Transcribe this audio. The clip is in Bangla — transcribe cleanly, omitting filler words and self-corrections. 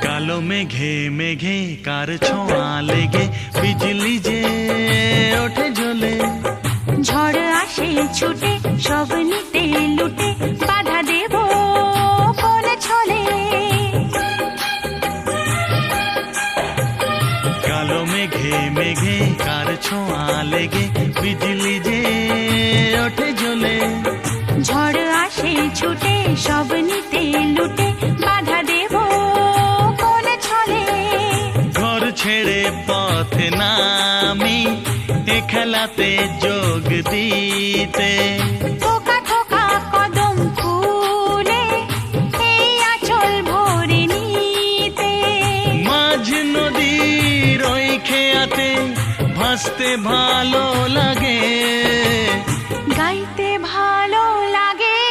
কালো মেঘে মেঘে কার ছোঁয়া লেগে বিজলি যে ওঠে জ্বলে। ঝড় আসে ছুটে সব নিতে লুটে, বাধা দেব কোন ছলে। কালো মেঘে মেঘে কার ছোঁয়া লেগে বিজলি যে ওঠে জ্বলে। ঝড় আসে ছুটে সব নিতে লুটে, বাধা দেব কোন ছলে। ঘর ছেড়ে পথে নামি এ খেলাতে যোগ দিতে। থোকা থোকা কদম ফুলে এই আঁচল ভরে নিতে। মাঝ নদীর ওই খেয়াতে ভাসতে ভালো